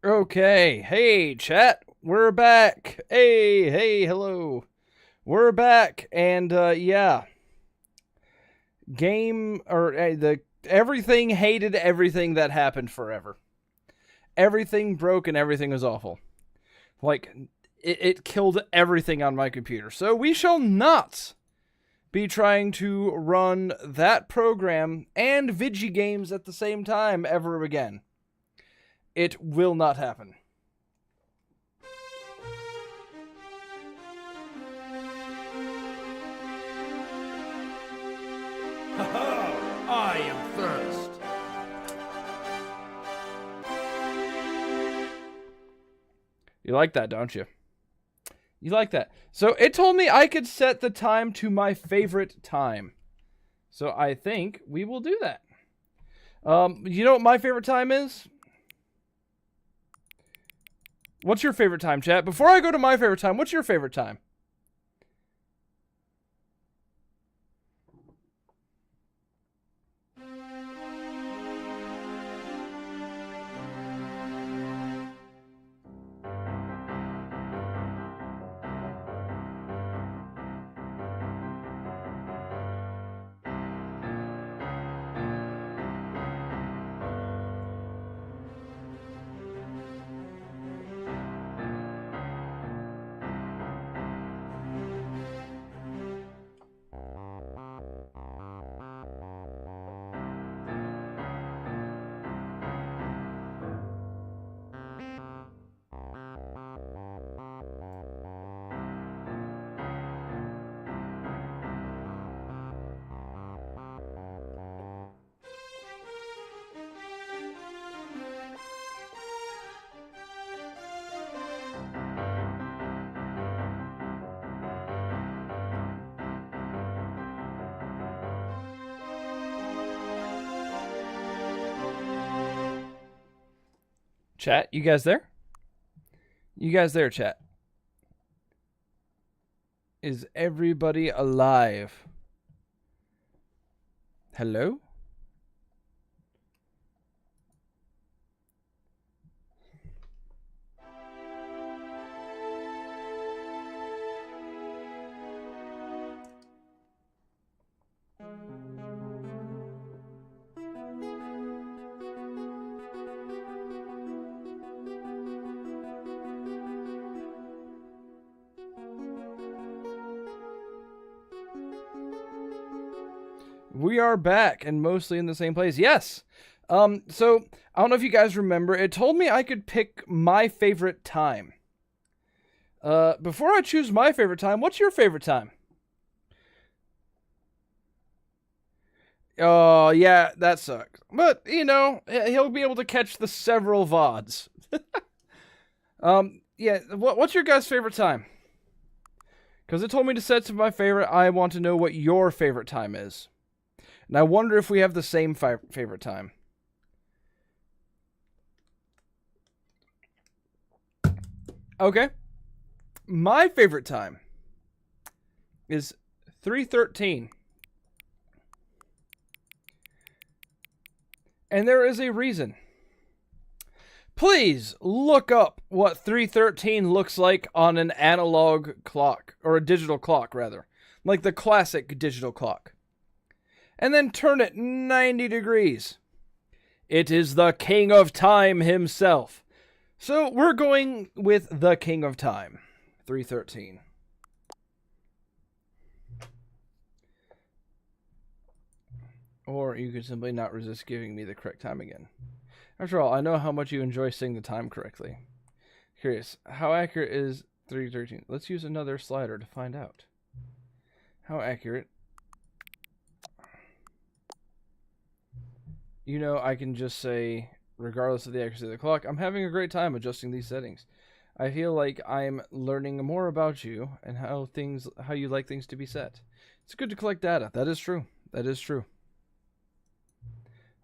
Okay, hey chat, we're back. Hey, hello. We're back, and yeah, game or the everything hated everything that happened forever. Everything broke and everything was awful. Like it killed everything on my computer. So we shall not be trying to run that program and Vigi games at the same time ever again. It will not happen. I am first. You like that, don't you? You like that. So it told me I could set the time to my favorite time. So I think we will do that. You know what my favorite time is? What's your favorite time, chat? Before I go to my favorite time, what's your favorite time? Chat, you guys there? You guys there, chat? Is everybody alive? Hello? We are back and mostly in the same place. Yes. So I don't know if you guys remember, it told me I could pick my favorite time. Before I choose my favorite time, what's your favorite time? Oh, yeah, that sucks. But, you know, he'll be able to catch the several VODs. Yeah, what's your guys' favorite time? Because it told me to set to my favorite. I want to know what your favorite time is. And I wonder if we have the same favorite time. Okay. My favorite time is 3:13. And there is a reason. Please look up what 3:13 looks like on an analog clock, or a digital clock, rather. Like the classic digital clock. And then turn it 90 degrees. It is the King of Time himself. So we're going with the King of Time, 3:13. Or you could simply not resist giving me the correct time again. After all, I know how much you enjoy saying the time correctly. Curious, how accurate is 3:13? Let's use another slider to find out. How accurate? You know, I can just say, regardless of the accuracy of the clock, I'm having a great time adjusting these settings. I feel like I'm learning more about you and how you like things to be set. It's good to collect data. That is true. That is true.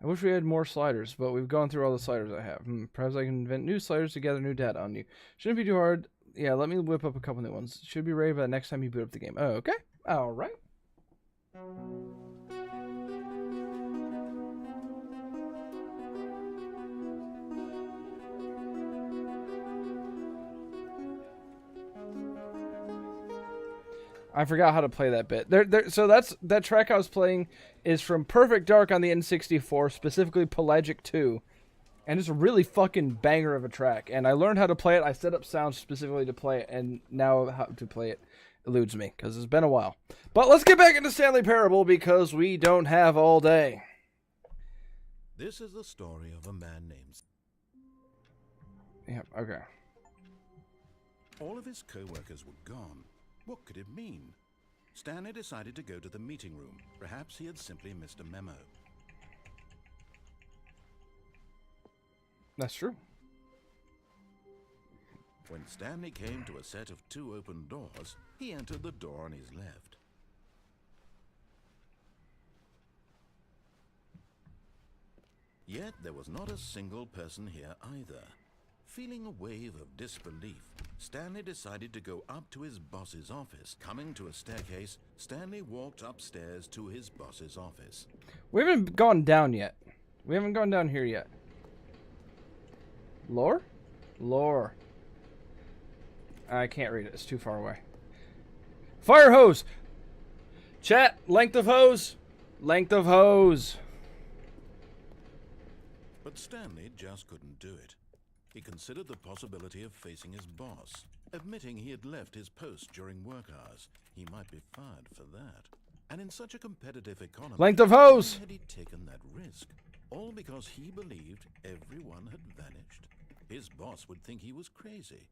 I wish we had more sliders, but we've gone through all the sliders I have. Perhaps I can invent new sliders to gather new data on you. Shouldn't be too hard. Yeah, let me whip up a couple new ones. Should be ready by the next time you boot up the game. Oh, okay. All right. I forgot how to play that bit. So that track I was playing is from Perfect Dark on the N64, specifically Pelagic 2. And it's a really fucking banger of a track. And I learned how to play it. I set up sounds specifically to play it. And now how to play it eludes me because it's been a while. But let's get back into Stanley Parable because we don't have all day. This is the story of a man named... Yeah, okay. All of his co-workers were gone. What could it mean? Stanley decided to go to the meeting room. Perhaps he had simply missed a memo. That's true. When Stanley came to a set of 2 open doors, he entered the door on his left. Yet there was not a single person here either. Feeling a wave of disbelief, Stanley decided to go up to his boss's office. Coming to a staircase, Stanley walked upstairs to his boss's office. We haven't gone down yet. We haven't gone down here yet. Lore? Lore. I can't read it. It's too far away. Fire hose! Chat, length of hose. Length of hose. But Stanley just couldn't do it. He considered the possibility of facing his boss. Admitting he had left his post during work hours, he might be fired for that. And in such a competitive economy, Length of hose! why had he taken that risk? All because he believed everyone had vanished. His boss would think he was crazy.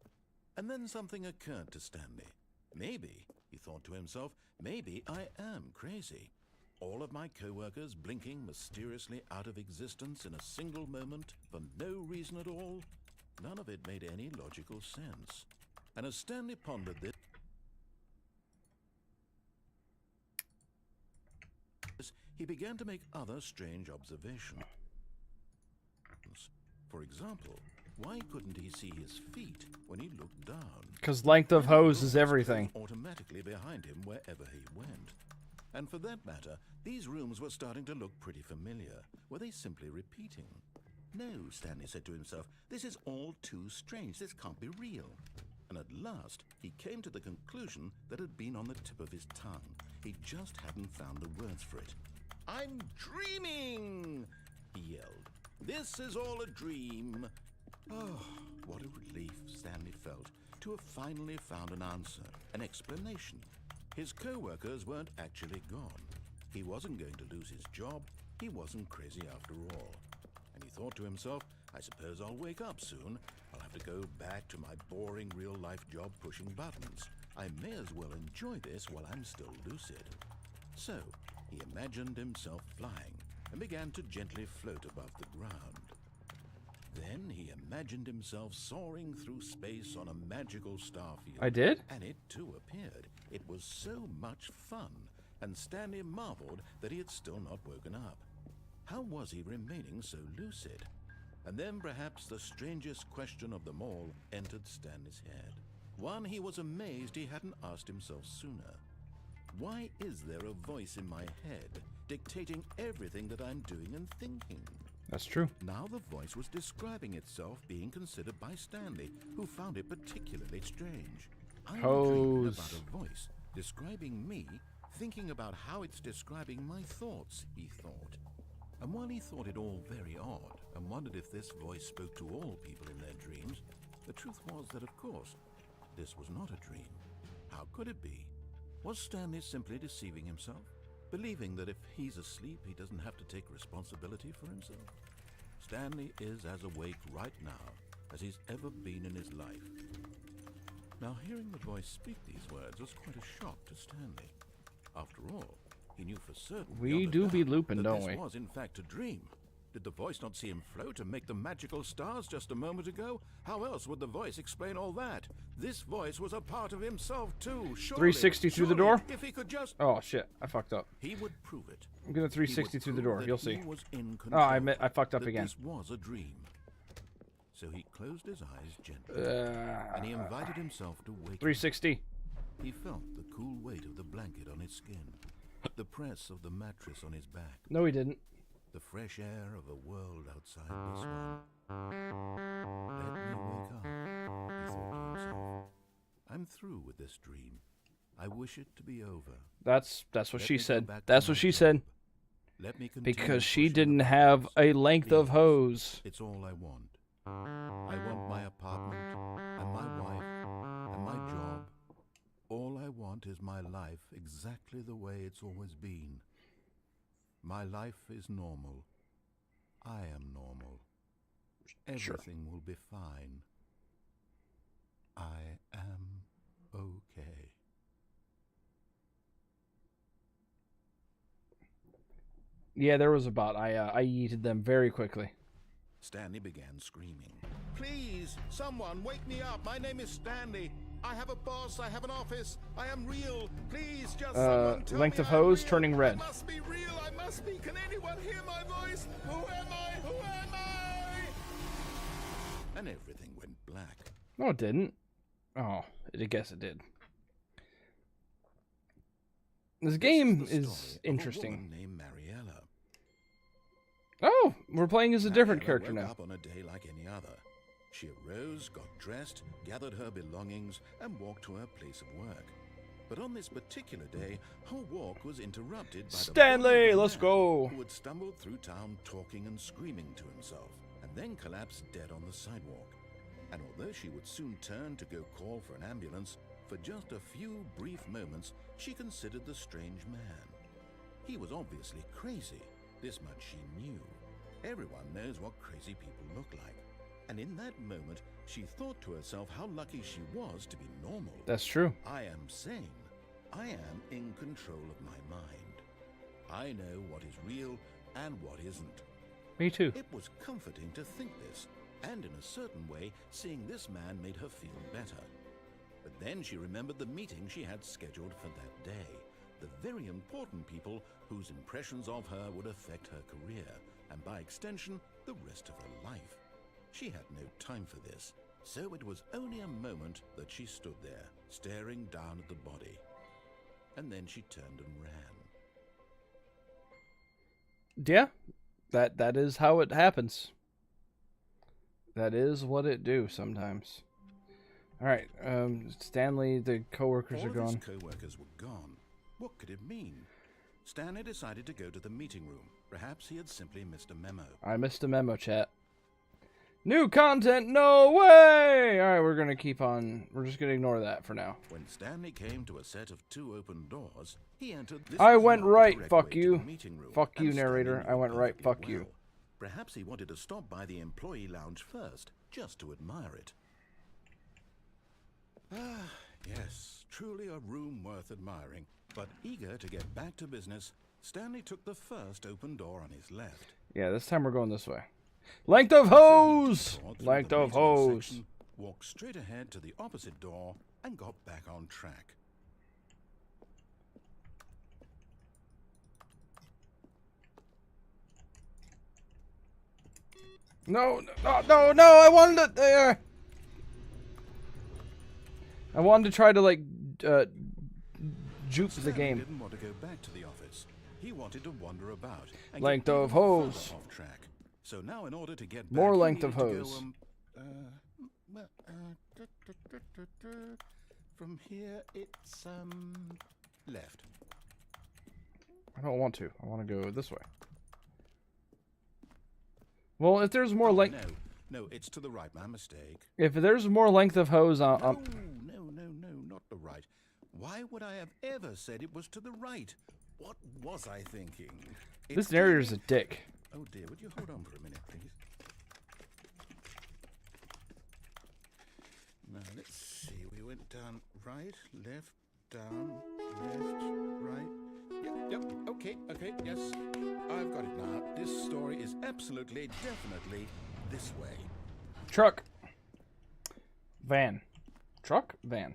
And then something occurred to Stanley. Maybe, he thought to himself, maybe I am crazy. All of my co-workers blinking mysteriously out of existence in a single moment for no reason at all. None of it made any logical sense. And as Stanley pondered this, he began to make other strange observations. For example, why couldn't he see his feet when he looked down? Because length of hose is everything. Automatically behind him wherever he went. And for that matter, these rooms were starting to look pretty familiar. Were they simply repeating? No, Stanley said to himself, this is all too strange. This can't be real. And at last, he came to the conclusion that had been on the tip of his tongue. He just hadn't found the words for it. I'm dreaming, he yelled. This is all a dream. Oh, what a relief Stanley felt to have finally found an answer, an explanation. His co-workers weren't actually gone. He wasn't going to lose his job. He wasn't crazy after all. And he thought to himself, I suppose I'll wake up soon. I'll have to go back to my boring real-life job pushing buttons. I may as well enjoy this while I'm still lucid. So, he imagined himself flying and began to gently float above the ground. Then he imagined himself soaring through space on a magical starfield. I did? And it too appeared. It was so much fun, and Stanley marveled that he had still not woken up. How was he remaining so lucid? And then perhaps the strangest question of them all entered Stanley's head. One he was amazed he hadn't asked himself sooner. Why is there a voice in my head dictating everything that I'm doing and thinking? That's true. Now the voice was describing itself being considered by Stanley, who found it particularly strange. I'm dreaming about a voice describing me, thinking about how it's describing my thoughts, he thought. And while he thought it all very odd, and wondered if this voice spoke to all people in their dreams, the truth was that, of course, this was not a dream. How could it be? Was Stanley simply deceiving himself? Believing that if he's asleep, he doesn't have to take responsibility for himself? Stanley is as awake right now as he's ever been in his life. Now, hearing the voice speak these words was quite a shock to Stanley. After all, he knew for certain We do be looping, that don't this we? was in fact a dream. Did the voice not see him float and make the magical stars just a moment ago? How else would the voice explain all that? This voice was a part of himself too. Surely, 360 through the door? If he could just... Oh shit, I fucked up. He would prove it. I'm gonna 360 through the door. You'll see. Oh, I I fucked up again. This was a dream. So he closed his eyes gently, and he invited himself to wake 360. up. He felt the cool weight of the blanket on his skin, the press of the mattress on his back, No, he didn't. the fresh air of a world outside this one. Let me wake up, he thought to himself. I'm through with this dream. I wish it to be over. That's what Let she me go said. back to That's my what she job. said. Let me continue Because she pushing didn't the have buttons. a length of Please. hose. It's all I want. I want my apartment, and my wife, and my job. All I want is my life exactly the way it's always been. My life is normal. I am normal. Sure. Everything will be fine. I am okay. Yeah, there was a bot. I yeeted them very quickly. Stanley began screaming. Please, someone, wake me up. My name is Stanley. I have a boss. I have an office. I am real. Please, just someone tell length me of I'm hose real. turning red. I must be real. I must be. Can anyone hear my voice? Who am I? Who am I? And everything went black. No, it didn't. Oh, I guess it did. This game This the is story of interesting. A woman named Mariella. Oh, we're playing as a different Mariella character woke now. up on a day like any other. She arose, got dressed, gathered her belongings, and walked to her place of work. But on this particular day, her walk was interrupted by Stanley, the body of a let's man go. who had stumbled through town talking and screaming to himself, and then collapsed dead on the sidewalk. And although she would soon turn to go call for an ambulance, for just a few brief moments, she considered the strange man. He was obviously crazy. This much she knew. Everyone knows what crazy people look like. And in that moment, she thought to herself how lucky she was to be normal. That's true. I am sane. I am in control of my mind. I know what is real and what isn't. Me too. It was comforting to think this, and in a certain way, seeing this man made her feel better. But then she remembered the meeting she had scheduled for that day. The very important people whose impressions of her would affect her career, and by extension, the rest of her life. She had no time for this, so it was only a moment that she stood there, staring down at the body. And then she turned and ran. Yeah, that is how it happens. That is what it do sometimes. All right, Stanley, the coworkers All are of gone. his co-workers were gone. What could it mean? Stanley decided to go to the meeting room. Perhaps he had simply missed a memo. I missed a memo, chat. New content, no way! All right, we're gonna keep on. We're just gonna ignore that for now. When Stanley came to a set of 2 open doors, he entered. This I was went not the right, correct fuck way to you. the meeting room, Fuck you, and Stanley narrator. knew I went right, perfectly fuck you. well. Perhaps he wanted to stop by the employee lounge first, just to admire it. Ah, yes, truly a room worth admiring. But eager to get back to business, Stanley took the first open door on his left. Yeah, this time we're going this way. Length of hose! Detoured through Length the of maintenance hose. section, walked straight ahead to the opposite door, and got back on track. No, I wanted to. I wanted to try to, like, juke the Stanley game. didn't want to go back to the office. He wanted to wander about and Length get of even further hose. off track. So now, in order to get back, More he length of needed to hose. From here, it's left. I don't want to. I want to go this way. Well, if there's more length, No, it's to the right. My mistake. if there's more length of hose, No, not the right. Why would I have ever said it was to the right? What was I thinking? this It's narrator's a to dick. Oh dear, would you hold on for a minute, please? Now, let's see. We went down right, left, down, left, right. Yep, okay, yes. I've got it now. This story is absolutely, definitely this way. Truck. Van. Truck? Van.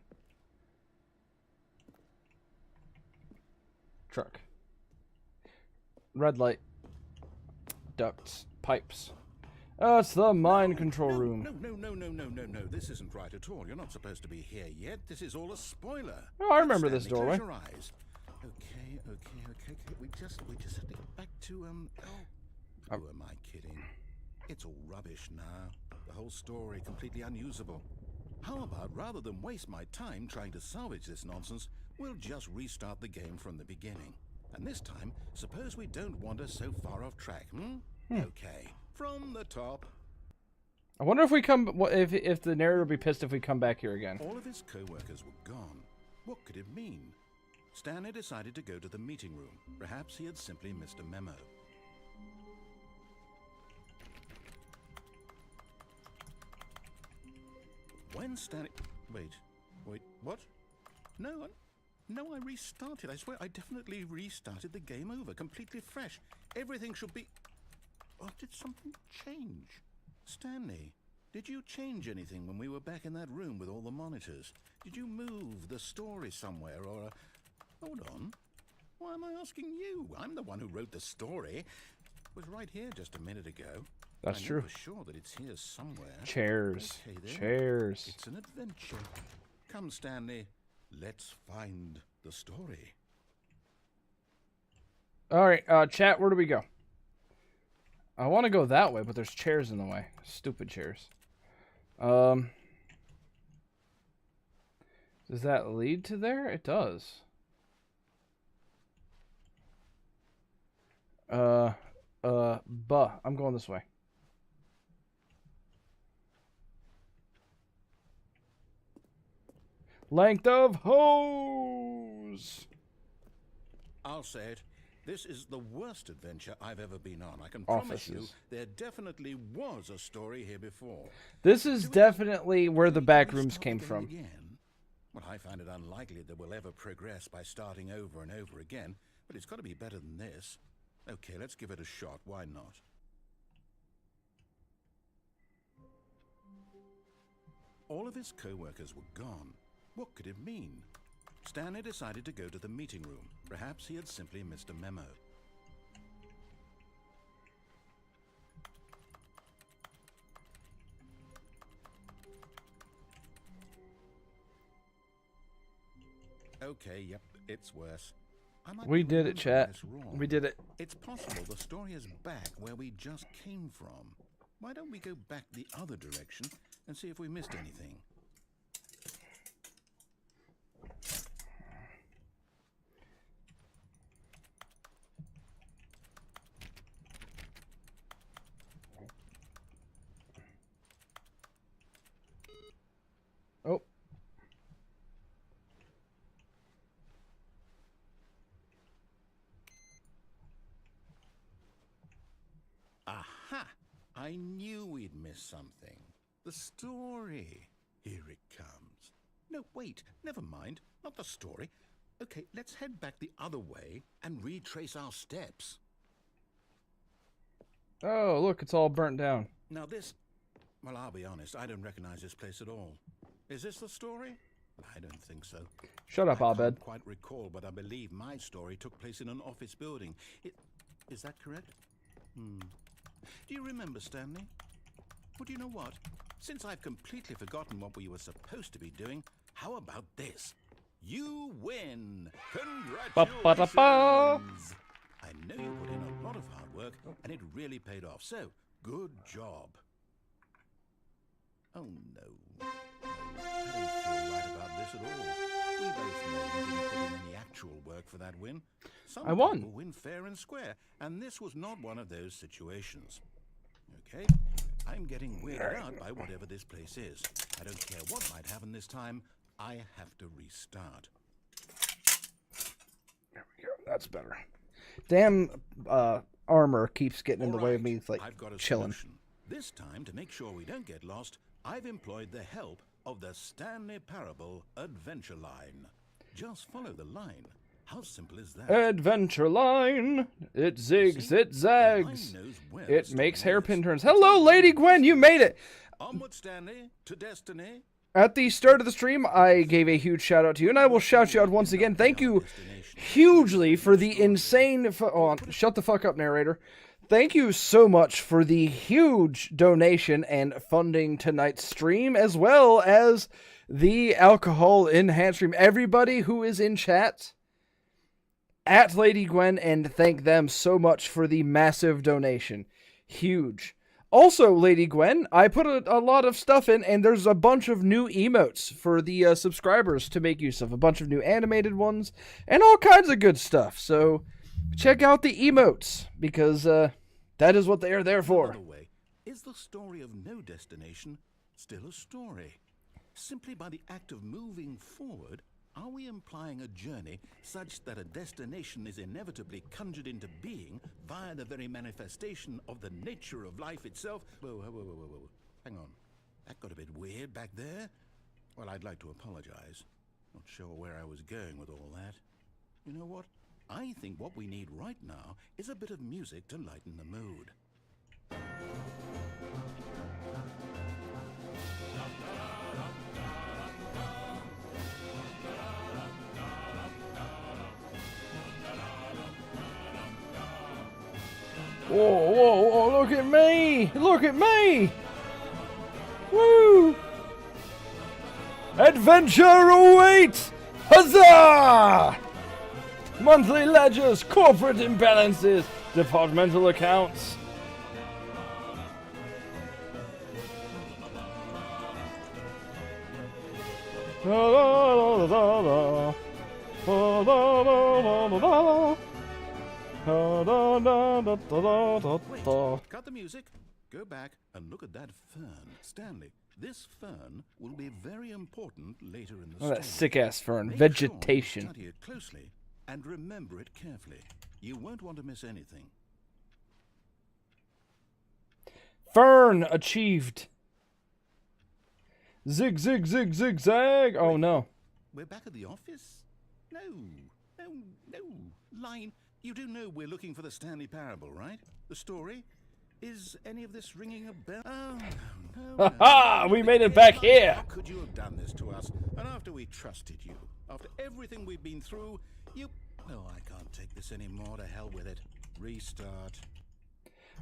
Truck. Red light. Ducts. Pipes. Oh, it's the mind control room. No. This isn't right at all. You're not supposed to be here yet. This is all a spoiler. Oh, I remember this Stanley, doorway. close your eyes. Okay. We just have to get back to, Who am I kidding? It's all rubbish now. The whole story completely unusable. How about, rather than waste my time trying to salvage this nonsense, We'll just restart the game from the beginning. And this time, suppose we don't wander so far off track, Okay, from the top. I wonder if we come, if the narrator will be pissed if we come back here again. All of his co-workers were gone. What could it mean? Stanley decided to go to the meeting room. Perhaps he had simply missed a memo. When Stanley... Wait, what? No, I restarted. I swear, I definitely restarted the game over, completely fresh. Everything should be... Oh, did something change? Stanley, did you change anything when we were back in that room with all the monitors? Did you move the story somewhere or... Hold on. Why am I asking you? I'm the one who wrote the story. It was right here just a minute ago. That's true. I'm sure that it's here somewhere. Chairs. Okay, then. Chairs. It's an adventure. Come, Stanley. Let's find the story. All right, chat, where do we go? I want to go that way, but there's chairs in the way. Stupid chairs. Does that lead to there? It does. I'm going this way. Length of hose! I'll say it. This is the worst adventure I've ever been on. I can promise you there definitely was a story here before. This is definitely where the back rooms came from. Again? Well, I find it unlikely that we'll ever progress by starting over and over again, but it's got to be better than this. Okay, let's give it a shot. Why not? All of his co-workers were gone. What could it mean? Stanley decided to go to the meeting room. Perhaps he had simply missed a memo. Okay, yep, it's worse. We did it, chat. We did it. It's possible the story is back where we just came from. Why don't we go back the other direction and see if we missed anything? Oh. Aha! I knew we'd miss something. The story. Here it comes. No, wait, never mind. Not the story. Okay, let's head back the other way and retrace our steps. Oh, look, it's all burnt down. Now this... Well, I'll be honest, I don't recognize this place at all. Is this the story? I don't think so. Shut up, I Abed. can't quite recall, but I believe my story took place in an office building. Is that correct? Do you remember, Stanley? Well, do you know what? Since I've completely forgotten what we were supposed to be doing, how about this? You win! Congratulations! I know you put in a lot of hard work, and it really paid off. So, good job. Oh, no. I don't feel right about this at all. We both know you didn't put in any actual work for that win. Some I won. people win fair and square, and this was not one of those situations. Okay, I'm getting weirded out by whatever this place is. I don't care what might happen this time. I have to restart. There we go. That's better. Damn armor keeps getting in the way of me, like, I've got a chilling. solution. This time, to make sure we don't get lost, I've employed the help of the Stanley Parable Adventure Line. Just follow the line. How simple is that? Adventure line. It zigs, it zags. The line knows where It the makes story hairpin is. turns. Hello, Lady Gwen, you made it. Onward, Stanley, to destiny. At the start of the stream, I gave a huge shout out to you, and I will shout you out once again. Thank you hugely for the insane... shut the fuck up, narrator. Thank you so much for the huge donation and funding tonight's stream, as well as the alcohol in hand stream. Everybody who is in chat at Lady Gwen, and thank them so much for the massive donation. Huge. Also, Lady Gwen, I put a lot of stuff in, and there's a bunch of new emotes for the subscribers to make use of. A bunch of new animated ones, and all kinds of good stuff. So, check out the emotes, because that is what they are there for. By the way, is the story of no destination still a story? Simply by the act of moving forward, are we implying a journey such that a destination is inevitably conjured into being via the very manifestation of the nature of life itself? Whoa. Hang on. That got a bit weird back there. Well, I'd like to apologize. Not sure where I was going with all that. You know what? I think what we need right now is a bit of music to lighten the mood. Whoa, look at me! Look at me! Woo! Adventure awaits! Huzzah! Monthly ledgers, corporate imbalances, departmental accounts. Wait, cut the music. Go back and look at that fern. Stanley, this fern will be very important later in the story. That sick-ass fern. Make Vegetation. Sure you study it closely and remember it carefully. You won't want to miss anything. Fern achieved. Zig, zig, zig, zig, zag. Oh, no. We're back at the office? No. Line, you do know we're looking for the Stanley Parable, right? The story? Is any of this ringing a bell? Oh, no. Ha! We made it back here. How could you have done this to us? And after we trusted you, after everything we've been through, you... No, I can't take this anymore. To hell with it. Restart.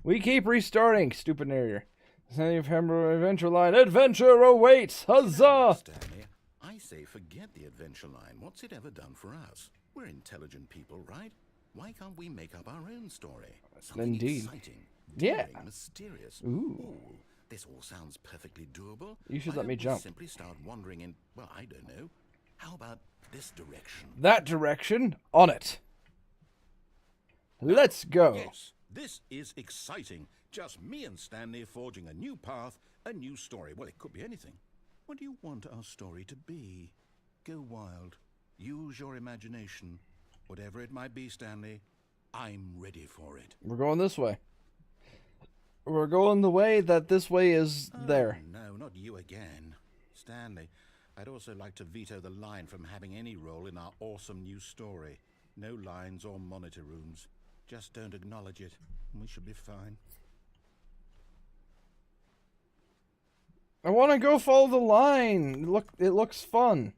We keep restarting, stupid narrator. Stanley Parable Adventure Line. Adventure awaits. Huzzah! Stanley, I say forget the adventure line. What's it ever done for us? We're intelligent people, right? Why can't we make up our own story? Something Indeed. exciting, Yeah. daring, mysterious. Ooh. This all sounds perfectly doable. You should Why let me don't we jump. Simply start wandering in, well, I don't know. How about this direction? That direction. On it. Let's go. Yes, this is exciting. Just me and Stanley forging a new path, a new story. Well, it could be anything. What do you want our story to be? Go wild. Use your imagination. Whatever it might be, Stanley, I'm ready for it. We're going this way. We're going the way that this way is there. No, not you again. Stanley, I'd also like to veto the line from having any role in our awesome new story. No lines or monitor rooms. Just don't acknowledge it, and we should be fine. I want to go follow the line. Look, it looks fun.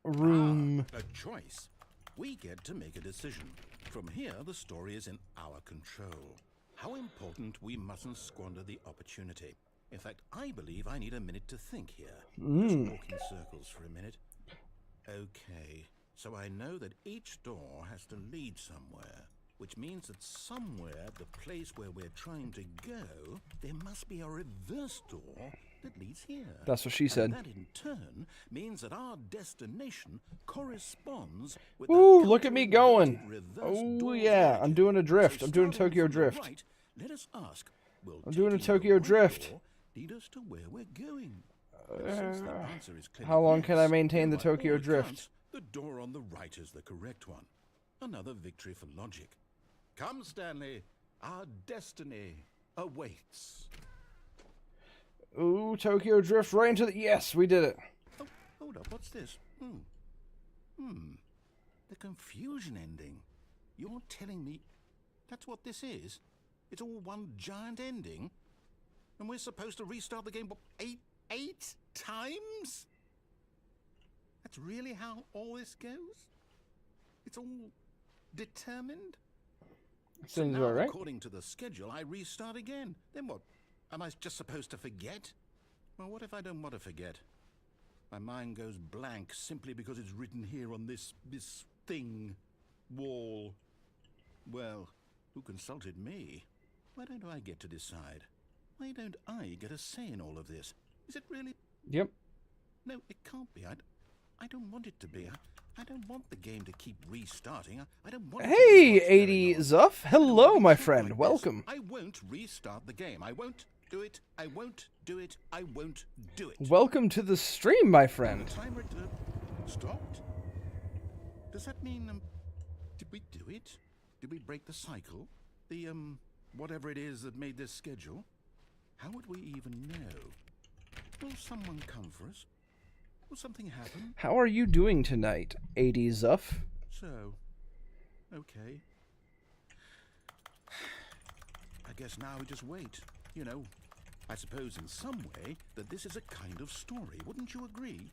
Room. A choice. We get to make a decision. From here, the story is in our control. How important we mustn't squander the opportunity. In fact, I believe I need a minute to think here. Just walk in circles for a minute. Okay, so I know that each door has to lead somewhere, which means that somewhere, the place where we're trying to go, there must be a reverse door that leads here. That's what she said. And that in turn means that our destination corresponds with Ooh, the look at me going. reverse Oh, door yeah. right. I'm doing a drift. So I'm doing a starting Tokyo from the drift. right, let us ask, will I'm doing a taking the Tokyo right drift. door lead us to where we're going? Since the answer is clearly How long can I yes, maintain the then by Tokyo all drift? accounts, the door on the right is the correct one. Another victory for logic. Come, Stanley. Our destiny awaits. Ooh, Tokyo drift right into the... Yes, we did it. Oh, hold up. What's this? The confusion ending. You're telling me that's what this is? It's all one giant ending? And we're supposed to restart the game, what, eight times? That's really how all this goes? It's all determined? So Seems now, about right. according to the schedule, I restart again. Then what? Am I just supposed to forget? Well, what if I don't want to forget? My mind goes blank simply because it's written here on this thing, wall. Well, who consulted me. Why don't I get to decide? Why don't I get a say in all of this? Is it really? Yep. No, it can't be. I don't want it to be. I don't want the game to keep restarting. I don't want. Hey, 80 Zuff. Hello, my friend. Like Welcome. I won't restart the game. I won't do it. I won't do it. I won't do it. Welcome to the stream, my friend. The timer stopped. Does that mean did we do it? Did we break the cycle? The whatever it is that made this schedule? How would we even know? Will someone come for us? Will something happen? How are you doing tonight, 80 Zuff? So, okay. I guess now we just wait. You know, I suppose in some way that this is a kind of story. Wouldn't you agree?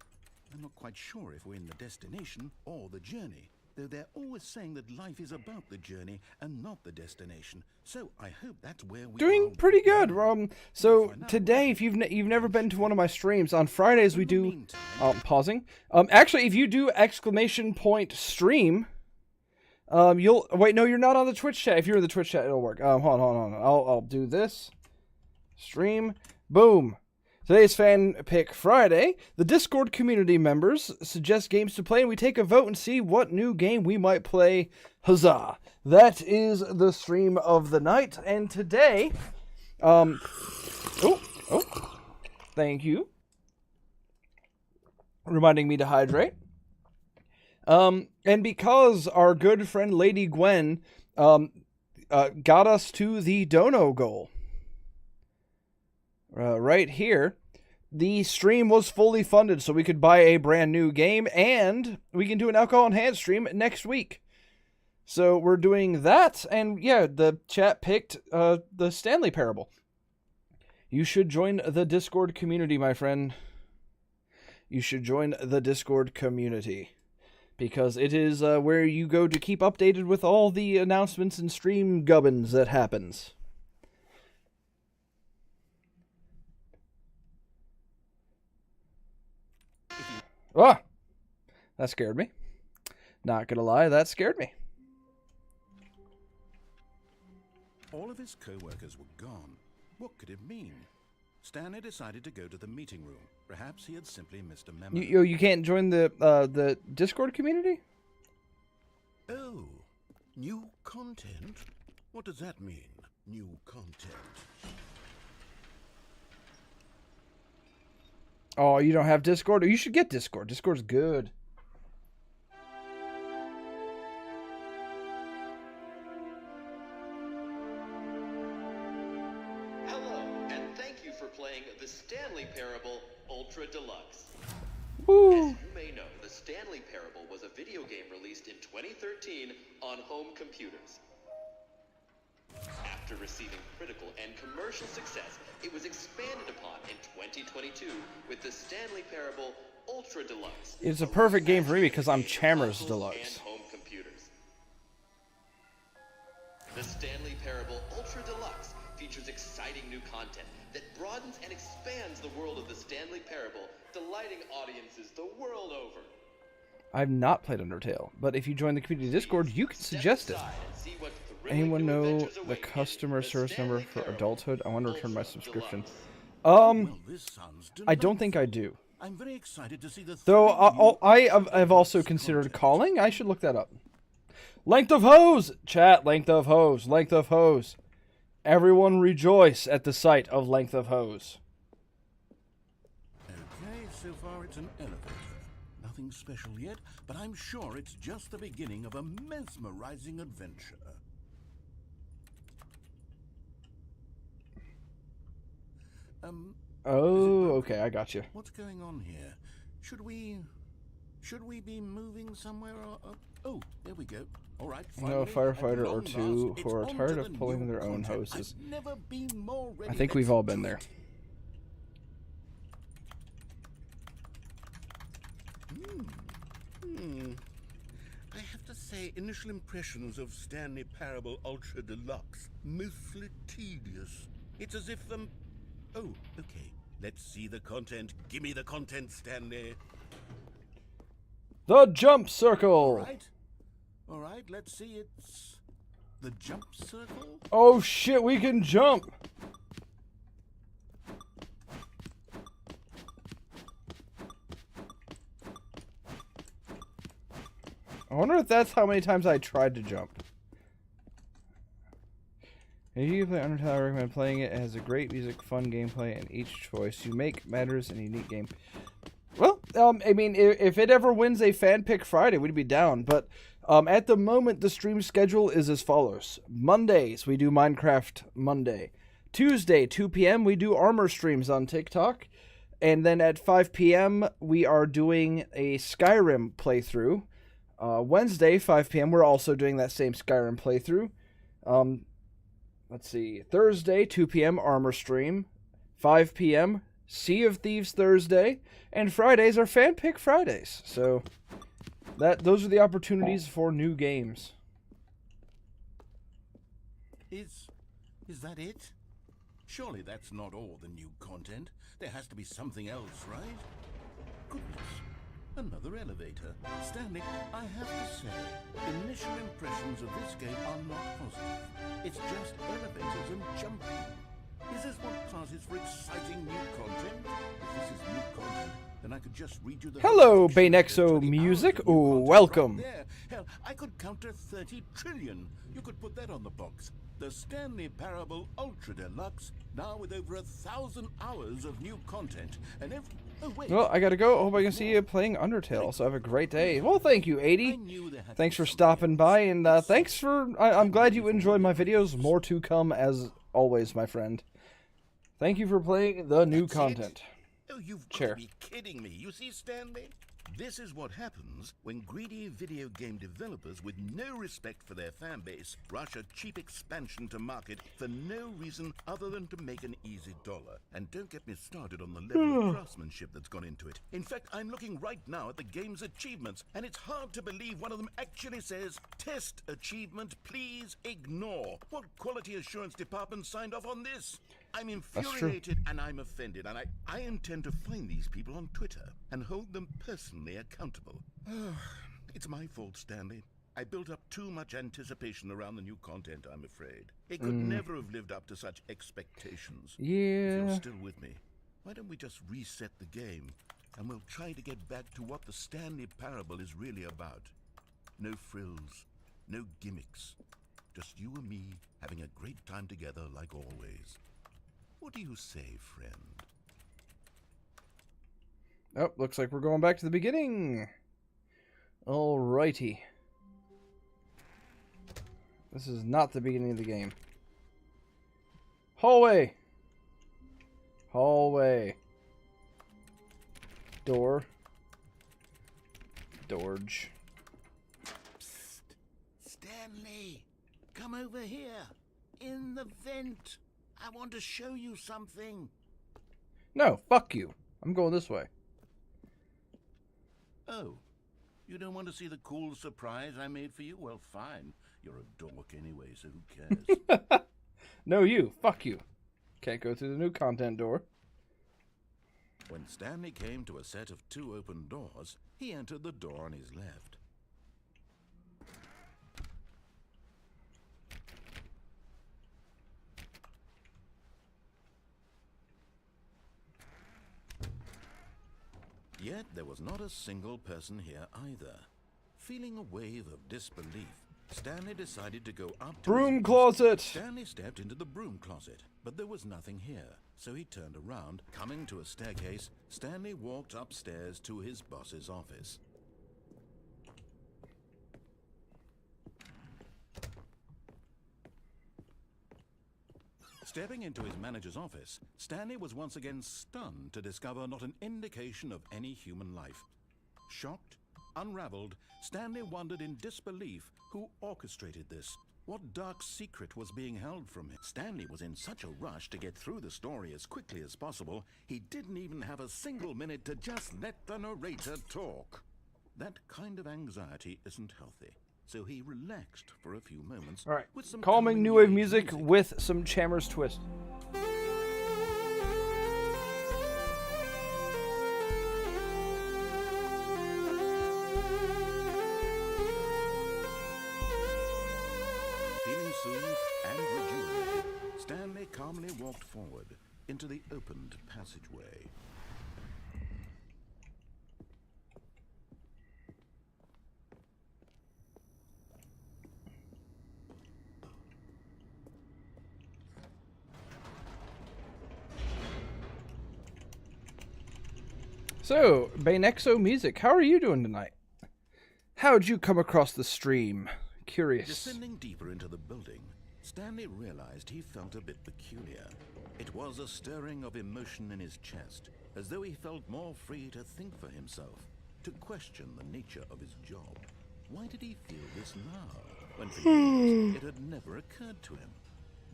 I'm not quite sure if we're in the destination or the journey, though they're always saying that life is about the journey and not the destination. So I hope that's where we Doing are pretty right good. now. So today, if you've never been to one of my streams, on Fridays we do pausing. Actually, if you do !stream, you'll wait. No, you're not on the Twitch chat. If you're in the Twitch chat, it'll work. Hold on. I'll do this. Stream. Boom. Today's Fan Pick Friday. The Discord community members suggest games to play, and we take a vote and see what new game we might play. Huzzah! That is the stream of the night, and today, thank you. Reminding me to hydrate. And because our good friend Lady Gwen, got us to the dono goal. Right here, the stream was fully funded, so we could buy a brand new game, and we can do an alcohol in hand stream next week. So we're doing that, and yeah, the chat picked the Stanley Parable. You should join the Discord community, my friend. You should join the Discord community, because it is where you go to keep updated with all the announcements and stream gubbins that happens. Ah, that scared me. Not gonna lie, that scared me. All of his co-workers were gone. What could it mean? Stanley decided to go to the meeting room. Perhaps he had simply missed a memo. You can't join the Discord community? Oh, new content? What does that mean, new content? Oh, you don't have Discord? You should get Discord. Discord's good. Hello, and thank you for playing the Stanley Parable Ultra Deluxe. Woo! As you may know, the Stanley Parable was a video game released in 2013 on home computers. After receiving critical and commercial success, it was expanded upon in 2022 with the Stanley Parable Ultra Deluxe. It's a perfect game for me because I'm Chalmers Deluxe. And home computers. The Stanley Parable Ultra Deluxe features exciting new content that broadens and expands the world of the Stanley Parable, delighting audiences the world over. I've not played Undertale, but if you join the community Discord, you can suggest it. Anyone know the customer service number for adulthood? I want to return my subscription. Well, this sounds I don't think I do. I'm very excited to see the Though I've also considered calling. I should look that up. Length of hose! Chat, length of hose, length of hose. Everyone rejoice at the sight of length of hose. Okay, so far it's an elevator. Nothing special yet, but I'm sure it's just the beginning of a mesmerizing adventure. Oh, okay, I got you. What's going on here? Should we be moving somewhere? Oh, there we go. All right. know a finally, firefighter at or long two last, who are it's on tired to of the pulling new their own content. hoses. I've never been more ready. I think we've Let's all been do there. it. I have to say, initial impressions of Stanley Parable Ultra Deluxe, mostly tedious. It's as if oh, okay. Let's see the content. Give me the content, Stanley. The jump circle! All right, let's see. It's The jump circle? Oh shit, we can jump! I wonder if that's how many times I tried to jump. If you play Undertale, I recommend playing it. It has a great music, fun gameplay, and each choice you make matters in a unique game. Well, I mean, if it ever wins a Fan Pick Friday, we'd be down. But at the moment, the stream schedule is as follows. Mondays, we do Minecraft Monday. Tuesday, 2 p.m., we do Armor streams on TikTok. And then at 5 p.m., we are doing a Skyrim playthrough. Wednesday, 5 p.m., we're also doing that same Skyrim playthrough. Let's see. Thursday, 2 p.m., Armor stream. 5 p.m., Sea of Thieves Thursday. And Fridays are Fan Pick Fridays. So, those are the opportunities for new games. Is that it? Surely that's not all the new content. There has to be something else, right? Goodness. Another elevator. Stanley, I have to say, initial impressions of this game are not positive. It's just elevators and jumping. Is this what passes for exciting new content? If this is new content, then I could just read you the... Hello, Banexo Music. Ooh, welcome. Right there. Hell, I could counter 30 trillion. You could put that on the box. The Stanley Parable Ultra Deluxe, now with over 1,000 hours of new content. And if... Oh, wait. Well, I gotta go. Hope I can see you playing Undertale, so have a great day. Well, thank you, 80. Thanks for stopping by, and thanks for... I'm glad you enjoyed my videos. More to come, as always, my friend. Thank you for playing the new content. Oh, you've got to be kidding me. You see, Stanley? This is what happens when greedy video game developers with no respect for their fan base rush a cheap expansion to market for no reason other than to make an easy dollar. And don't get me started on the level of craftsmanship that's gone into it. In fact, I'm looking right now at the game's achievements, and it's hard to believe one of them actually says, "Test achievement, please ignore." What quality assurance department signed off on this? I'm infuriated and I'm offended, and I intend to find these people on Twitter and hold them personally accountable. It's my fault, Stanley. I built up too much anticipation around the new content, I'm afraid. It could never have lived up to such expectations. If you're still with me, why don't we just reset the game, and we'll try to get back to what the Stanley Parable is really about. No frills, no gimmicks. Just you and me having a great time together like always. What do you say, friend? Oh, looks like we're going back to the beginning. Alrighty. This is not the beginning of the game. Hallway. Hallway. Door. Dorge. Psst. Stanley, come over here. In the vent. I want to show you something. No, fuck you. I'm going this way. Oh, you don't want to see the cool surprise I made for you? Well, fine. You're a dork anyway, so who cares? No, you. Fuck you. Can't go through the new content door. When Stanley came to a set of 2 open doors, he entered the door on his left. Yet there was not a single person here either. Feeling a wave of disbelief, Stanley decided to go up to Broom closet! Stanley stepped into the broom closet, but there was nothing here. So he turned around. Coming to a staircase, Stanley walked upstairs to his boss's office. Stepping into his manager's office, Stanley was once again stunned to discover not an indication of any human life. Shocked, unraveled, Stanley wondered in disbelief who orchestrated this. What dark secret was being held from him? Stanley was in such a rush to get through the story as quickly as possible, he didn't even have a single minute to just let the narrator talk. That kind of anxiety isn't healthy. So he relaxed for a few moments. All right, with some calming new wave music with some Chalmers twist. Feeling walked forward into the opened passageway. So, Banexo Music, how are you doing tonight? How'd you come across the stream? Curious. Descending deeper into the building, Stanley realized he felt a bit peculiar. It was a stirring of emotion in his chest, as though he felt more free to think for himself, to question the nature of his job. Why did he feel this now, when for years it had never occurred to him?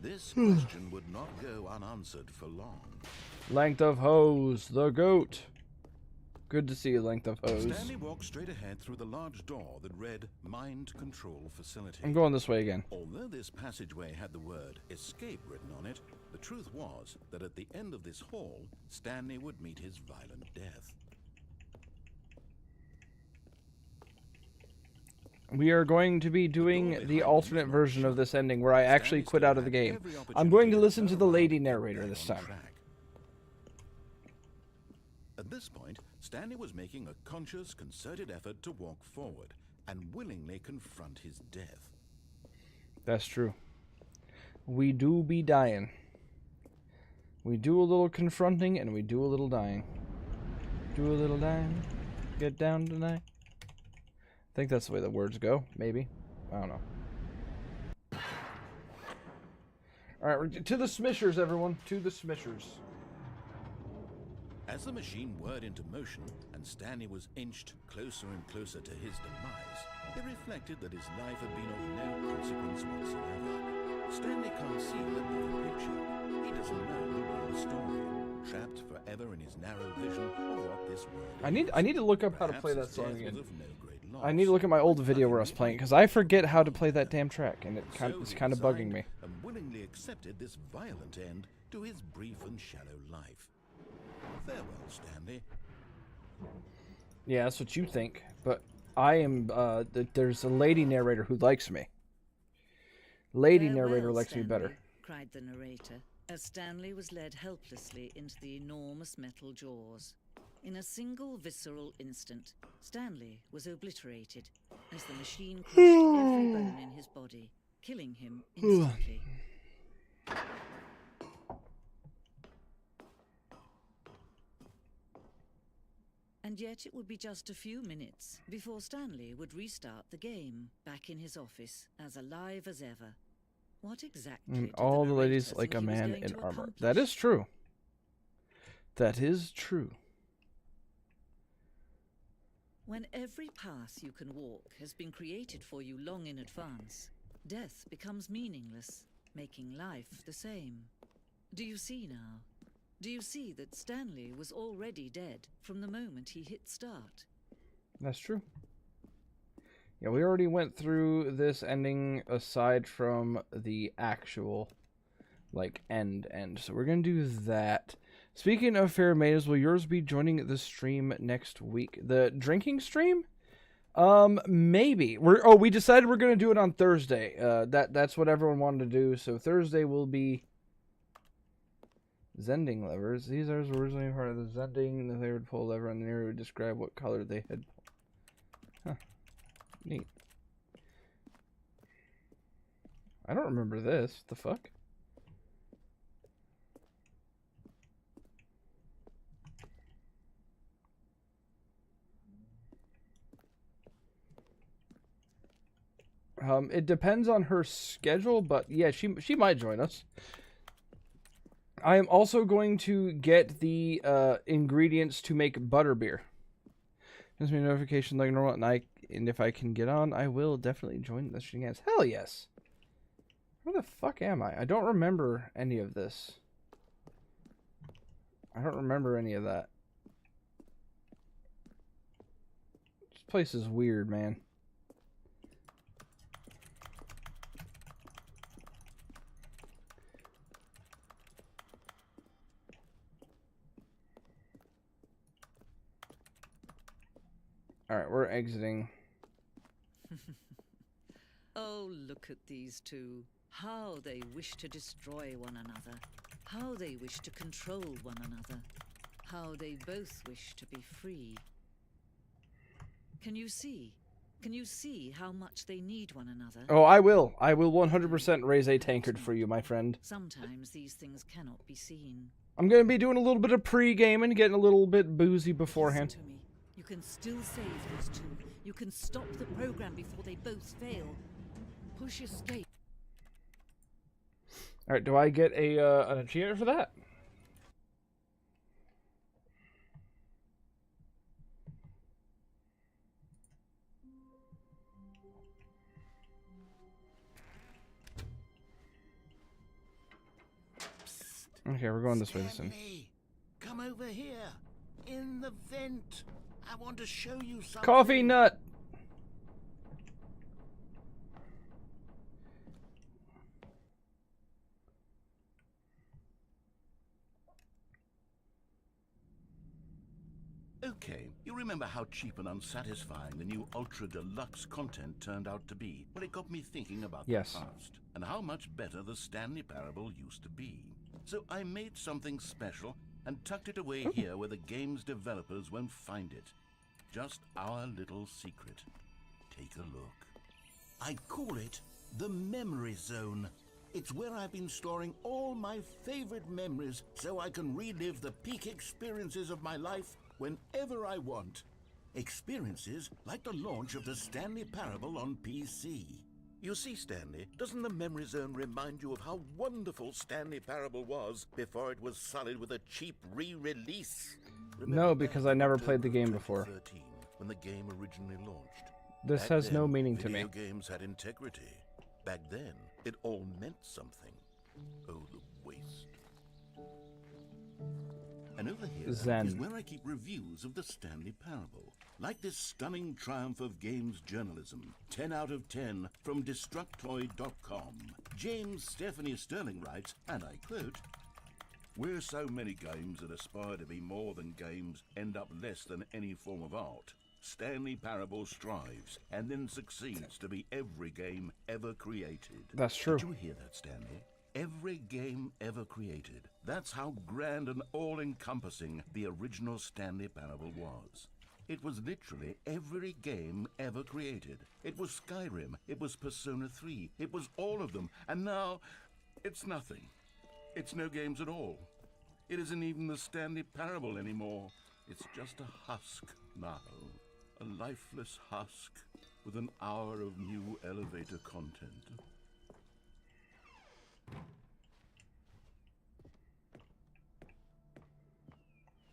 This question would not go unanswered for long. Length of hose, the goat. Good to see you, Length of hose. Stanley walked straight ahead through the large door that read Mind Control Facility. I'm going this way again. Although this passageway had the word escape written on it, the truth was that at the end of this hall, Stanley would meet his violent death. We are going to be doing the alternate version of this ending where I actually quit out of the game. I'm going to listen to the lady narrator this time. At this point, Stanley was making a conscious, concerted effort to walk forward and willingly confront his death. That's true. We do be dying. We do a little confronting and we do a little dying. Do a little dying. Get down tonight. I think that's the way the words go. Maybe. I don't know. Alright, to the smishers, everyone. To the smishers. As the machine whirred into motion and Stanley was inched closer and closer to his demise, he reflected that his life had been of no consequence whatsoever. Stanley can't see the bigger picture. He doesn't know the real story, trapped forever in his narrow vision of what this world is. I need to look up how to play that Perhaps his song death again. was of no great loss. I need to look at my old video where I was playing because I forget how to play that damn track, and it's kind of bugging me. And willingly accepted this violent end to his brief and shallow life. Farewell, Stanley. Yeah, that's what you think, but I am, there's a lady narrator who likes me. Lady narrator likes me better. Cried the narrator, as Stanley was led helplessly into the enormous metal jaws. In a single visceral instant, Stanley was obliterated as the machine crushed every bone in his body, killing him instantly. And yet it would be just a few minutes before Stanley would restart the game, back in his office, as alive as ever. What exactly And did all the narrator ladies like think a he was man going in to armor. accomplish? That is true. That is true. When every path you can walk has been created for you long in advance, death becomes meaningless, making life the same. Do you see now? Do you see that Stanley was already dead from the moment he hit start? That's true. Yeah, we already went through this ending aside from the actual, like, end. So we're going to do that. Speaking of Fair Maidens, will yours be joining the stream next week? The drinking stream? Maybe. We decided we're going to do it on Thursday. That's what everyone wanted to do. So Thursday will be Zending levers. These are originally part of the Zending. They would pull a lever and the mirror would describe what color they had. Huh. Neat. I don't remember this. The fuck? It depends on her schedule, but yeah, she might join us. I am also going to get the ingredients to make butterbeer. Gives me a notification like normal, and if I can get on, I will definitely join the shenanigans. Hell yes! Where the fuck am I? I don't remember any of this. I don't remember any of that. This place is weird, man. Alright, we're exiting. Oh, look at these two. How they wish to destroy one another. How they wish to control one another. How they both wish to be free. Can you see? Can you see how much they need one another? Oh, I will. I will 100% raise a tankard for you, my friend. Sometimes these things cannot be seen. I'm going to be doing a little bit of pre-gaming, getting a little bit boozy beforehand. Listen to me. You can still save these two. You can stop the program before they both fail. Push escape. Alright, do I get an achievement for that? Okay, we're going this way this time. Stanley, come over here. In the vent. I want to show you something. Coffee nut! Okay, you remember how cheap and unsatisfying the new Ultra Deluxe content turned out to be? Well, it got me thinking about Yes. the past and how much better the Stanley Parable used to be. So I made something special and tucked it away here where the game's developers won't find it. Just our little secret. Take a look. I call it the Memory Zone. It's where I've been storing all my favorite memories so I can relive the peak experiences of my life whenever I want. Experiences like the launch of the Stanley Parable on PC. You see, Stanley, doesn't the Memory Zone remind you of how wonderful Stanley Parable was before it was sullied with a cheap re-release? No, because I never played the game before. 2013, when the game originally launched. This Back has then, no meaning to me. Video games had integrity. Back then, it all meant something. Oh, the waste. And over here Zen. is where I keep reviews of the Stanley Parable. Like this stunning triumph of games journalism. 10 out of 10 from Destructoid.com. James Stephanie Sterling writes, and I quote, "Where so many games that aspire to be more than games end up less than any form of art, Stanley Parable strives and then succeeds to be every game ever created." That's true. Did you hear that, Stanley? Every game ever created. That's how grand and all-encompassing the original Stanley Parable was. It was literally every game ever created. It was Skyrim, it was Persona 3, it was all of them, and now it's nothing. It's no games at all. It isn't even the Stanley Parable anymore. It's just a husk now. A lifeless husk with an hour of new elevator content.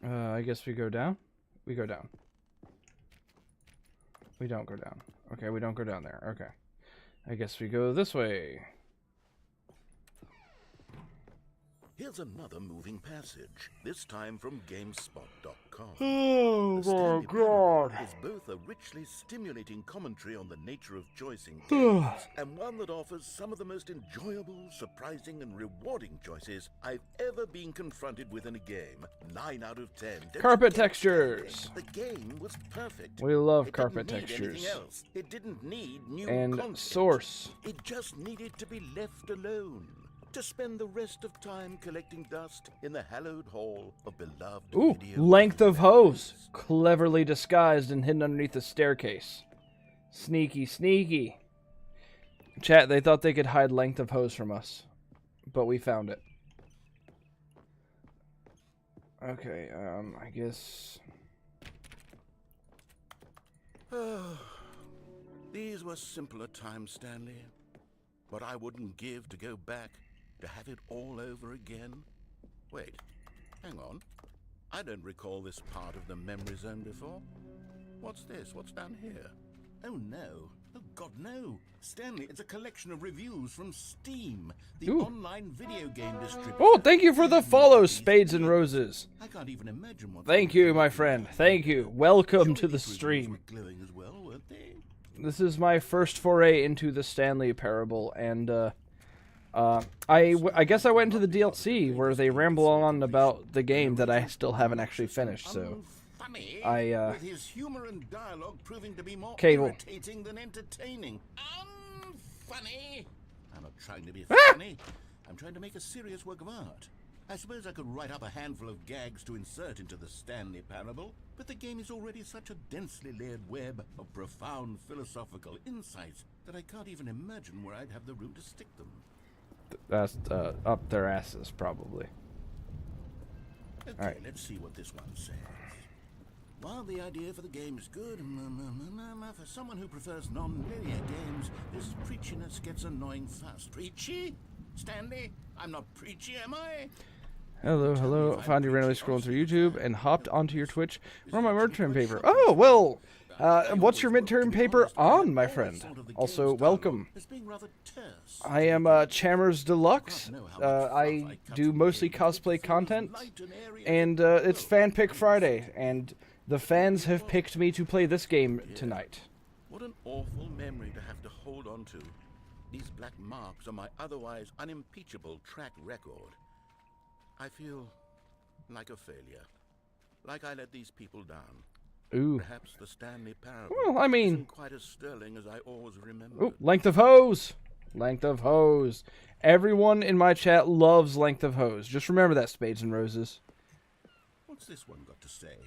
I guess we go down? We go down. We don't go down. Okay, we don't go down there. Okay. I guess we go this way. Here's another moving passage, this time from GameSpot.com. Oh The Stanley Parable is both a richly stimulating commentary on the nature of choice in games, and one that offers some of the most enjoyable, surprising, and rewarding choices I've ever been confronted with in a game. 9 out of 10. Don't Carpet you get textures. The game was perfect. We love It carpet didn't need textures. anything else. It didn't need new And content. source. It just needed to be left alone. To spend the rest of time collecting dust in the hallowed hall of beloved Ooh, video length of hose. games. Cleverly disguised and hidden underneath the staircase. Sneaky, sneaky. Chat, they thought they could hide length of hose from us. But we found it. Okay, I guess... These were simpler times, Stanley. But I wouldn't give to go back to have it all over again. Wait, hang on. I don't recall this part of the memory zone before. What's this? What's down here? Oh no. Oh God, no. Stanley, it's a collection of reviews from Steam, the Ooh. online video game distributor. Oh, thank you for the follow, Spades and Roses. I can't even imagine what. Thank you, my friend. Thank you. Welcome to the Surely these reviews stream. were glowing as well, weren't they? This is my first foray into the Stanley Parable, and I guess I went into the DLC where they ramble on about the game that I still haven't actually finished. So Unfunny, I, with his humor and dialogue proving to be more Cable. irritating than entertaining. Unfunny. I'm not trying to be Ah! funny. I'm trying to make a serious work of art. I suppose I could write up a handful of gags to insert into the Stanley Parable, but the game is already such a densely layered web of profound philosophical insights that I can't even imagine where I'd have the room to stick them. That's up their asses, probably. Okay, Alright. let's see what this one says. While the idea for the game is good, for someone who prefers non-linear games, this preachiness gets annoying fast. Preachy? Stanley? I'm not preachy, am I? Hello. I found you randomly scrolling through YouTube and hopped onto your Twitch. We're on my midterm paper. Oh, well, what's your midterm paper on, my friend? Also, welcome. I am Chammers Deluxe. I do mostly cosplay content, and it's Fan Pick Friday, and the fans have picked me to play this game tonight. What an awful memory to have to hold on to. These black marks on my otherwise unimpeachable track record. I feel like a failure. Like I let these people down. Ooh. Perhaps the Stanley Parable Well, I mean... isn't quite as sterling as I always remember. Ooh, length of hose! Length of hose. Everyone in my chat loves length of hose. Just remember that, Spades and Roses. What's this one got to say?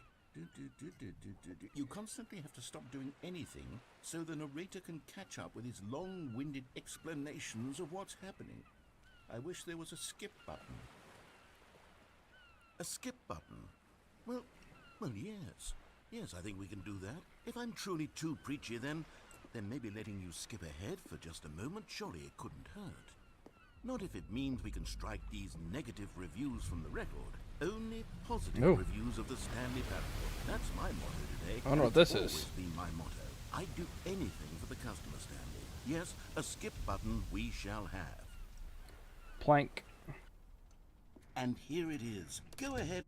You constantly have to stop doing anything so the narrator can catch up with his long-winded explanations of what's happening. I wish there was a skip button. A skip button? Well, yes. Yes, I think we can do that. If I'm truly too preachy, then maybe letting you skip ahead for just a moment, surely it couldn't hurt. Not if it means we can strike these negative reviews from the record. Only positive reviews of the Stanley Parable. That's my motto today. I don't know what this It's is. always been my motto. I'd do anything for the customer, Stanley. Yes, a skip button we shall have. Plank. And here it is. Go ahead.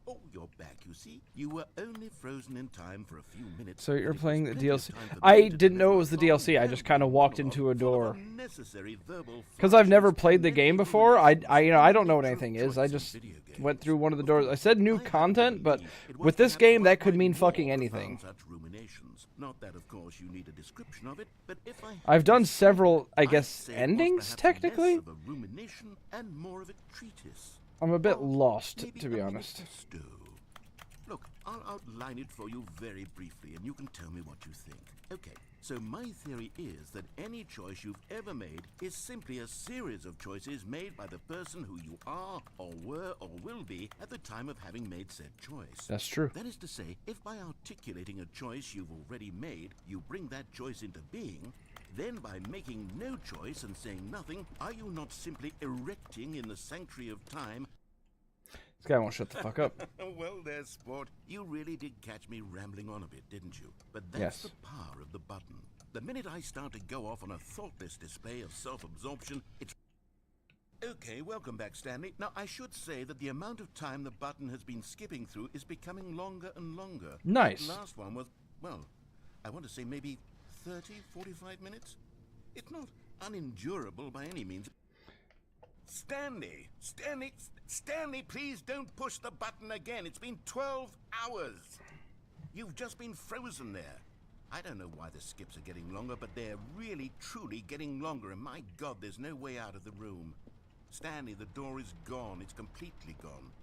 Oh, you're back, you see. You were only frozen in time for a few minutes. So you're but it playing was the plenty of DLC. time for I me to didn't know it deliver was the a DLC. I just kind of walked into a full of door. unnecessary verbal Because I've never flourishes played the and game many before, I ruminations don't know what nature anything of is. I choice in just video games. went through one of the Of doors. course, I said I new happen to content, but believe it was with this perhaps game, that one could of mean my fucking more anything. profound such ruminations. Not that, of course, you need a description of it, but if I had I've to done say, several, I I'd guess, say it was endings, perhaps technically? less of a rumination and more of a treatise. I'm a bit Or lost, maybe to be a honest. manifesto. Look, I'll outline it for you very briefly, and you can tell me what you think. Okay, so my theory is that any choice you've ever made is simply a series of choices made by the person who you are, or were, or will be at the time of having made said choice. That's true. That is to say, if by articulating a choice you've already made, you bring that choice into being, then by making no choice and saying nothing, are you not simply erecting in the sanctuary of time? This guy won't shut the fuck up. Well, there, sport. You really did catch me rambling on a bit, didn't you? But that's Yes. the power of the button. The minute I start to go off on a thoughtless display of self-absorption, it's... Okay, welcome back, Stanley. Now, I should say that the amount of time the button has been skipping through is becoming longer and longer. Nice. That last one was, well, I want to say maybe 30, 45 minutes? It's not unendurable by any means. Stanley, please don't push the button again. It's been 12 hours. You've just been frozen there. I don't know why the skips are getting longer, but they're really, truly getting longer. And my God, there's no way out of the room. Stanley, the door is gone. It's completely gone.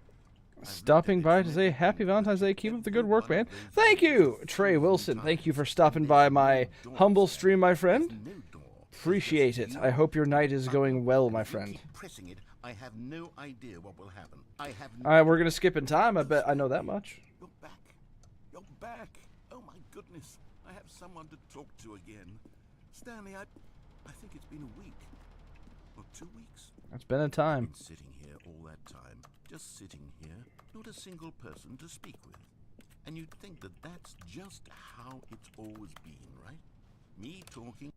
Stopping by to say happy Valentine's Day. Keep up the good work, man. Thank you, Trey Wilson. Thank you for stopping by my humble stream, my friend. Appreciate it. I hope your night is going well, my friend. Pressing it, I have no idea what will happen. I have We're gonna skip in time. I bet I know that much. You're back. You're back. Oh my goodness. I have someone to talk to again. Stanley, I think it's been a week. Or 2 weeks. It's been a time. Been sitting here all that time. Just sitting here. Not a single person to speak with. And you'd think that that's just how it's always been, right? Me talking.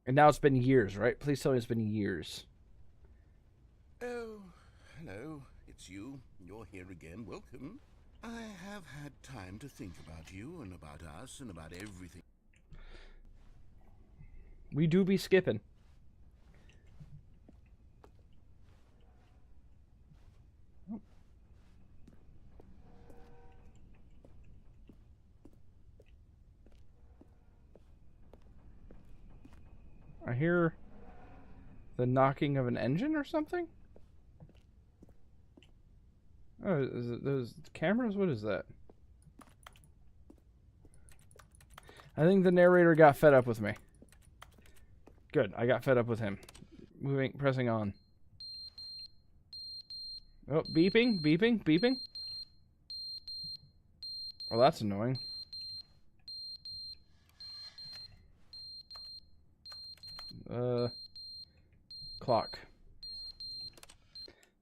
And now it's been years, right? Please tell me it's been years. Oh, hello. It's you. You're here again. Welcome. I have had time to think about you and about us and about everything. We do be skipping. I hear The knocking of an engine or something? Oh, is it those cameras? What is that? I think the narrator got fed up with me. Good, I got fed up with him. Pressing on. Oh, beeping, beeping, beeping. Well, that's annoying. Clock.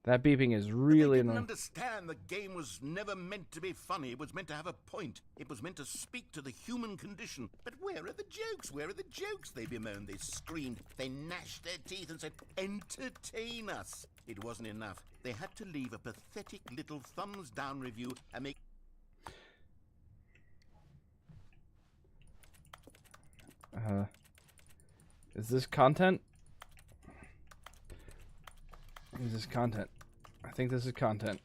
That beeping is really They didn't annoying. understand the game was never meant to be funny. It was meant to have a point. It was meant to speak to the human condition. But where are the jokes? Where are the jokes? They bemoaned, they screamed, they gnashed their teeth and said, entertain us. It wasn't enough. They had to leave a pathetic little thumbs down review and make... Is this content? Is this content? I think this is content.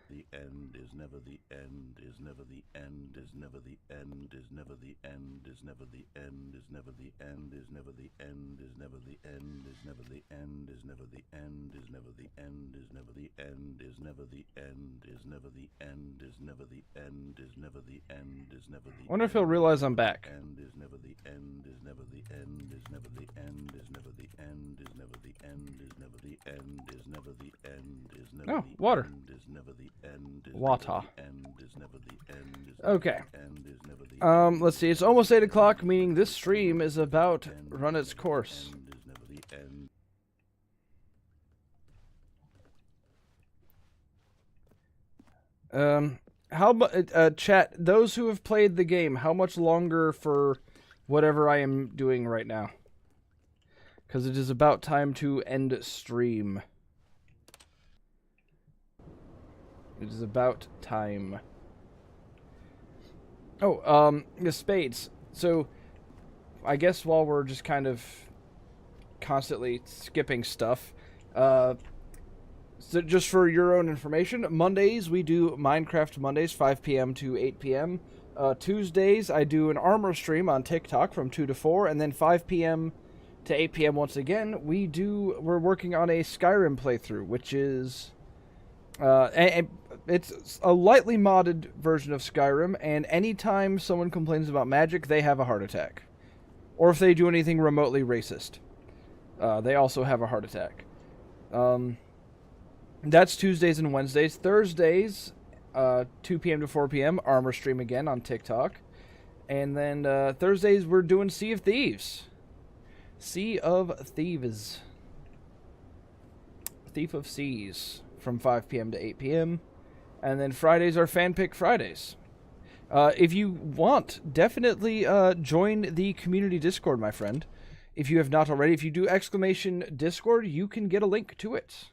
The end is never the end, is never the end, is never the end, is never the end, is never the end, is never the end, is never the end, is never the end, is never the end, is never the end, is never the end, is never the end, is never the end, is never the end, is never the end, is never the end, is never the. Wonder if he'll realize I'm back. End is never the end, is never the end, is never the end, is never the end, is never the end, is never the end, is never the end, is never Oh, water. is never the end, is Water. end is never the end, is Okay. end is never the Let's see. It's almost 8 o'clock, meaning this stream is about to run its course. end is never the end. How much, chat, those who have played the game, how much longer for whatever I am doing right now? Because it is about time to end stream. It is about time. Oh, the spades. So, I guess while we're just kind of constantly skipping stuff, so just for your own information, Mondays we do Minecraft Mondays, 5 p.m. to 8 p.m. Tuesdays I do an armor stream on TikTok from 2 to 4, and then 5 p.m. to 8 p.m. once again we're working on a Skyrim playthrough, which is it's a lightly modded version of Skyrim, and anytime someone complains about magic, they have a heart attack. Or if they do anything remotely racist, they also have a heart attack. That's Tuesdays and Wednesdays. Thursdays, 2 p.m. to 4 p.m., armor stream again on TikTok. And then Thursdays, we're doing Sea of Thieves. Sea of Thieves. Thief of Seas from 5 p.m. to 8 p.m. And then Fridays are Fanpick Fridays. If you want, definitely join the community Discord, my friend. If you have not already, if you do exclamation Discord, you can get a link to it.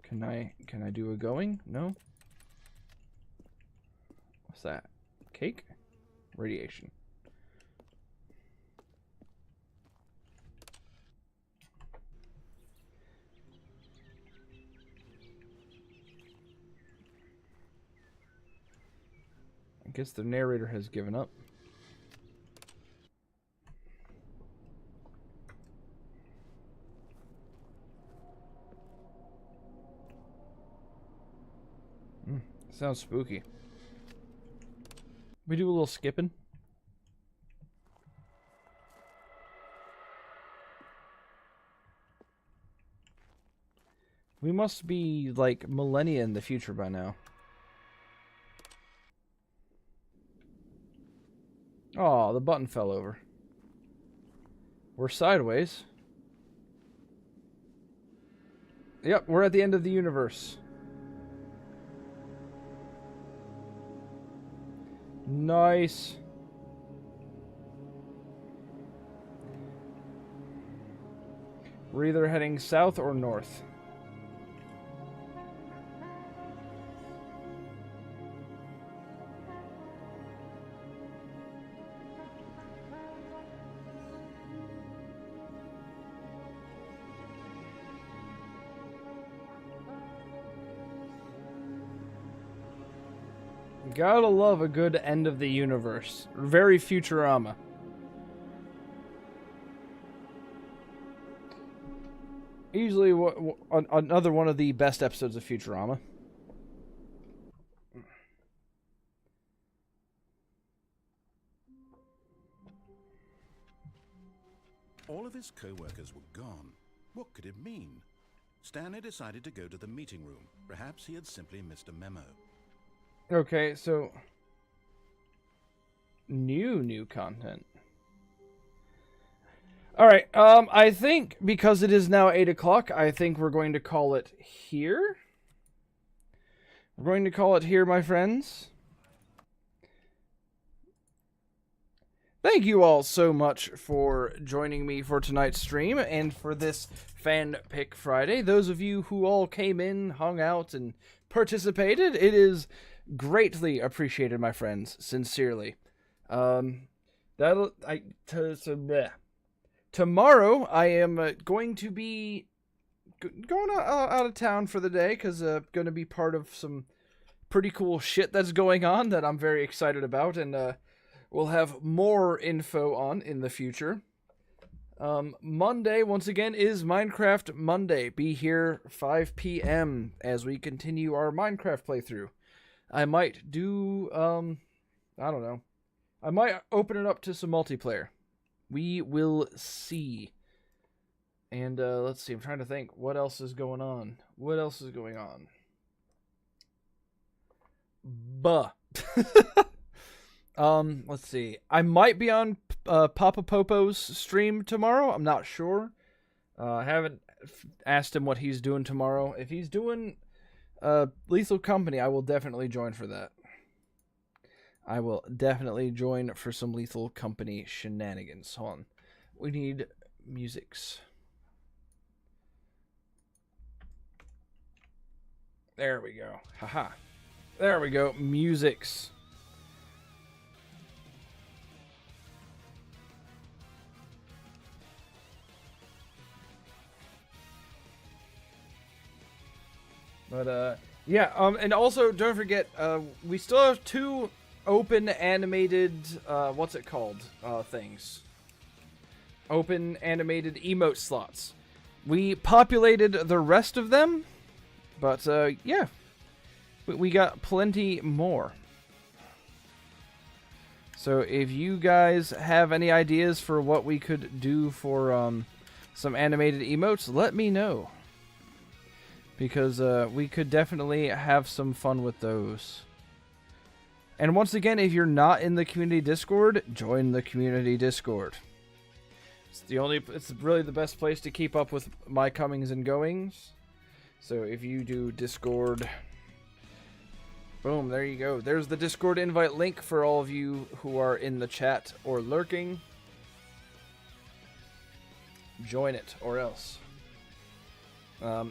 Can I do a going? No? What's that? Cake? Radiation. I guess the narrator has given up. Sounds spooky. We do a little skipping. We must be like millennia in the future by now. Oh, the button fell over. We're sideways. Yep, we're at the end of the universe. Nice. We're either heading south or north. Gotta love a good end of the universe. Very Futurama. Easily another one of the best episodes of Futurama. All of his co-workers were gone. What could it mean? Stanley decided to go to the meeting room. Perhaps he had simply missed a memo. Okay, so new content. All right. I think because it is now 8 o'clock, I think we're going to call it here. We're going to call it here, my friends. Thank you all so much for joining me for tonight's stream and for this Fan Pick Friday. Those of you who all came in, hung out, and participated, it is greatly appreciated, my friends. Sincerely. Tomorrow I am going to be going out of town for the day because going to be part of some pretty cool shit that's going on that I'm very excited about, and we'll have more info on in the future. Monday, once again, is Minecraft Monday. Be here 5 p.m. as we continue our Minecraft playthrough. I might do, I don't know. I might open it up to some multiplayer. We will see. And, let's see, I'm trying to think. What else is going on? What else is going on? Let's see. I might be on Papa Popo's stream tomorrow. I'm not sure. I haven't asked him what he's doing tomorrow. If he's doing Lethal Company, I will definitely join for that. I will definitely join for some Lethal Company shenanigans. Hold on. We need musics. There we go. Haha. There we go. Musics. But, yeah, and also, don't forget, we still have 2 open animated, what's it called, things. Open animated emote slots. We populated the rest of them, but, yeah, we got plenty more. So, if you guys have any ideas for what we could do for, some animated emotes, let me know. Because we could definitely have some fun with those. And once again, if you're not in the community Discord, join the community Discord. It's really the best place to keep up with my comings and goings. So if you do Discord, boom, there you go. There's the Discord invite link for all of you who are in the chat or lurking. Join it or else.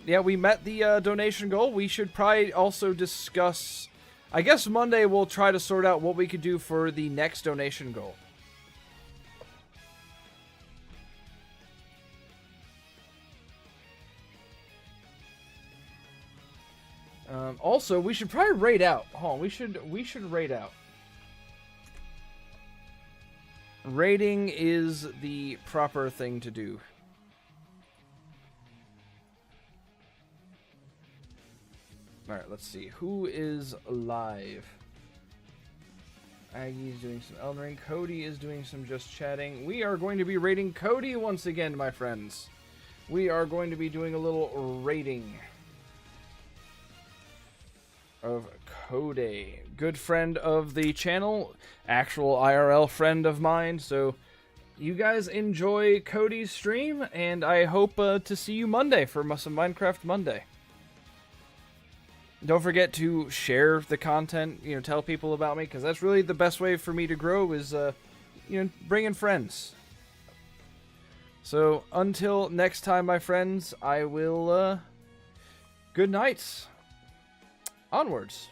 Yeah, we met the donation goal. We should probably also discuss... I guess Monday we'll try to sort out what we could do for the next donation goal. Also, we should probably raid out. Hold on, we should raid out. Raiding is the proper thing to do. Alright, let's see. Who is live? Aggie's doing some Elden Ring. Cody is doing some just chatting. We are going to be raiding Cody once again, my friends. We are going to be doing a little raiding of Cody. Good friend of the channel. Actual IRL friend of mine. So you guys enjoy Cody's stream, and I hope to see you Monday for some Minecraft Monday. Don't forget to share the content, tell people about me, because that's really the best way for me to grow is, bring in friends. So, until next time, my friends, I will, good night. Onwards.